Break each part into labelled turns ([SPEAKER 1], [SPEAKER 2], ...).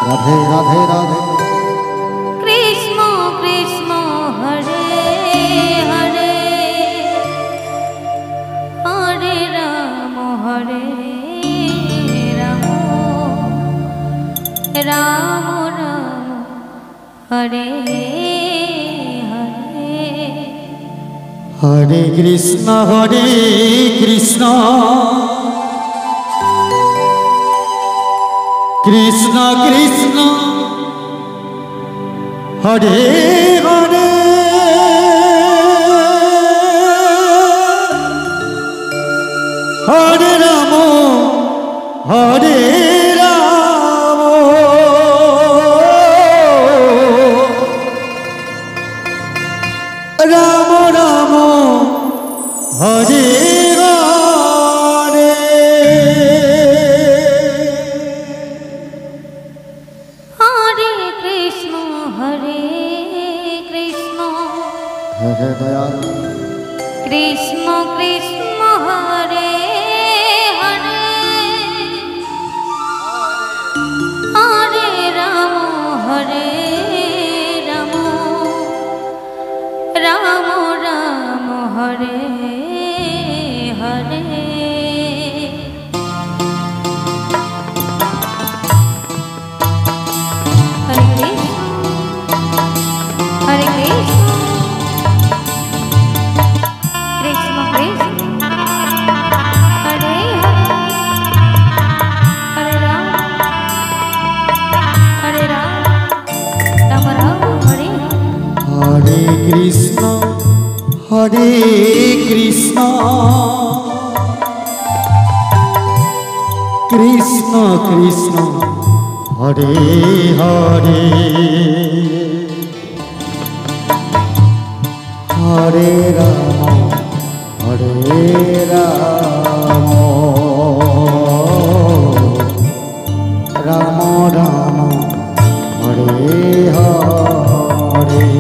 [SPEAKER 1] राधे राधे राधे
[SPEAKER 2] कृष्ण कृष्ण हरे हरे हरे राम राम राम हरे हरे
[SPEAKER 1] हरे कृष्ण कृष्ण कृष्ण हरे हरे हरे राम हरे राम राम राम हरे
[SPEAKER 2] कृष्ण कृष्ण हरे हरे हरे राम राम राम हरे हरे हरे कृष्ण
[SPEAKER 1] हरे कृष्ण कृष्ण कृष्ण हरे हरे हरे राम राम राम हरे हरे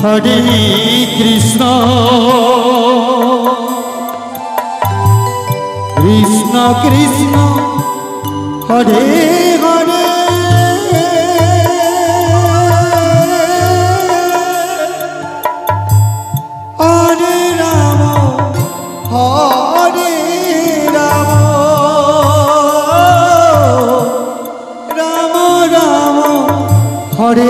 [SPEAKER 1] हरे कृष्ण कृष्ण कृष्ण हरे हरे हरे राम राम राम हरे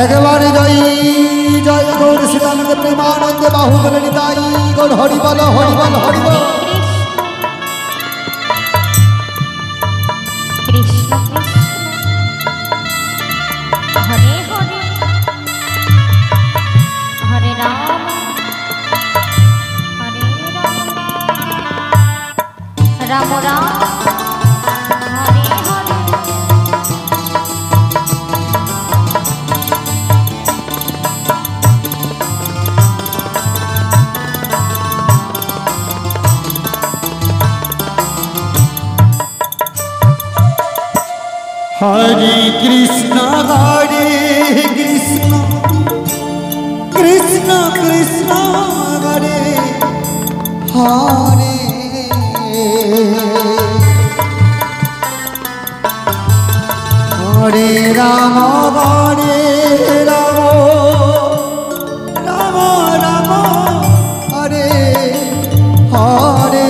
[SPEAKER 1] একবারে জয় জয় গৌর শিবানন্দ প্রেমানন্দ বাহুবল নিতাই গৌর হরিবল হরিবল হরিবল
[SPEAKER 2] कृष्ण हरे हरे हरे राम राम राम हरे हरे
[SPEAKER 1] हरे कृष्ण कृष्ण कृष्ण हरे हरे हरे राम राम राम हरे हरे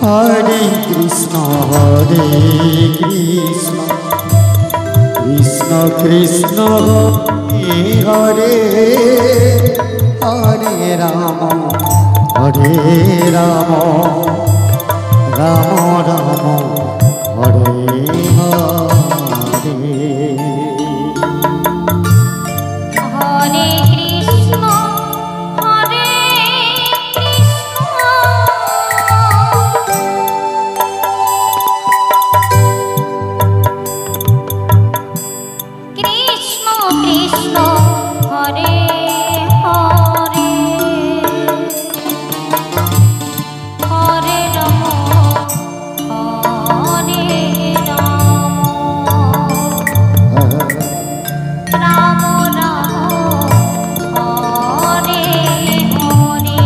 [SPEAKER 1] হরে কৃষ্ণ কৃষ্ণ কৃষ্ণ হরে হরে রাম রাম রাম হরে হরে
[SPEAKER 2] হরে কৃষ্ণ হরে কৃষ্ণ কৃষ্ণ হরে হরে হরে রাম রাম হরে হরে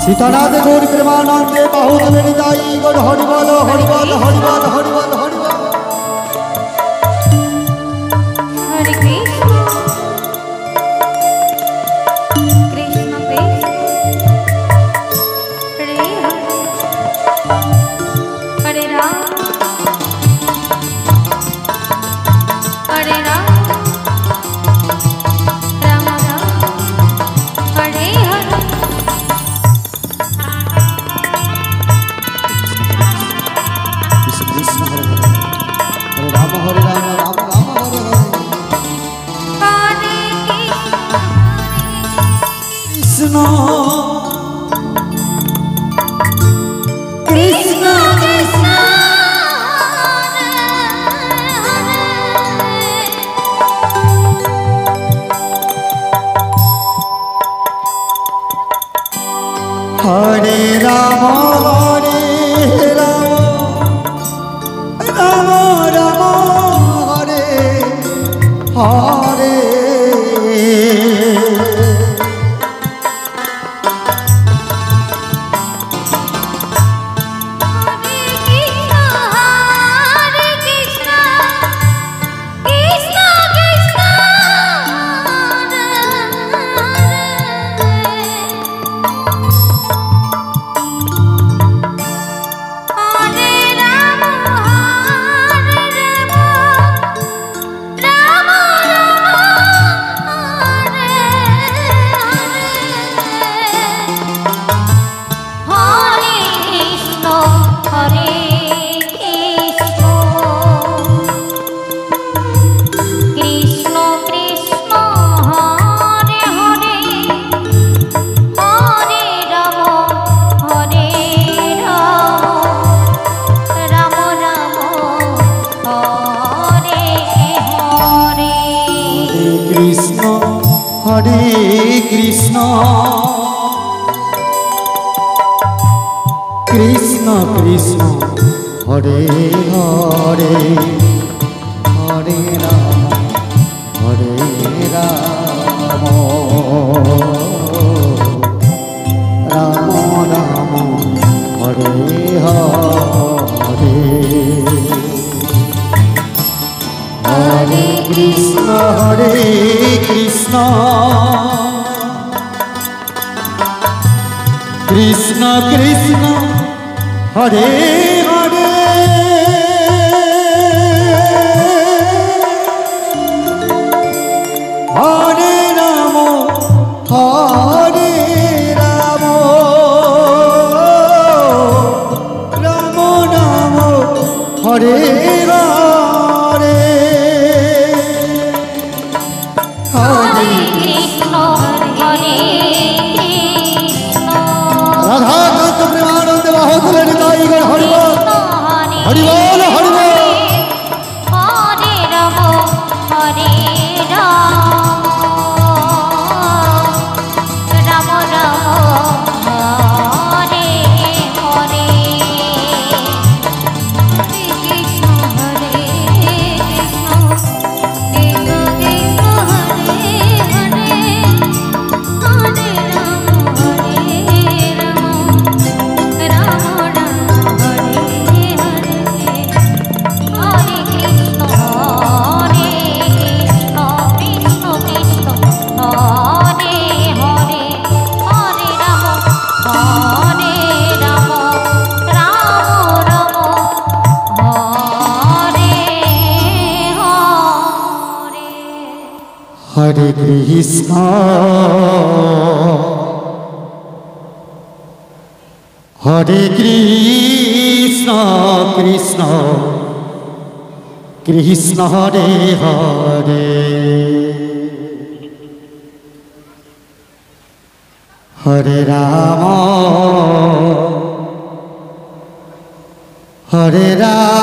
[SPEAKER 1] সীতানাথ গৌর প্রেমানন্দে বাহুত বেড়িতাই গৌর হরিবল হরিবল হরিবল হরিবল হরিবল
[SPEAKER 2] হরে কৃষ্ণ কৃষ্ণ কৃষ্ণ হরে হরে রাম হরে রাম রাম রাম হরে হরে
[SPEAKER 1] কৃষ্ণ হরে হরে রাম রাম রাম হরে হরে
[SPEAKER 2] হরে
[SPEAKER 1] কৃষ্ণ
[SPEAKER 2] কৃষ্ণ কৃষ্ণ
[SPEAKER 1] হরে রাম রাম রাম হরে হরে হরে কৃষ্ণ কৃষ্ণ কৃষ্ণ হরে হরে হরে রাম রাম রাম রাম হরে হরে হরে কৃষ্ণ কৃষ্ণ কৃষ্ণ হরে হরে হরে রাম রাম রাম রাম হরে হরে
[SPEAKER 2] হরে কৃষ্ণ হরে কৃষ্ণ
[SPEAKER 1] রাধাকান্ত প্রেমানন্দে বাহুত ললিতাই গৌর হরিবল হরে কৃষ্ণ হরে কৃষ্ণ কৃষ্ণ কৃষ্ণ হরে হরে হরে রাম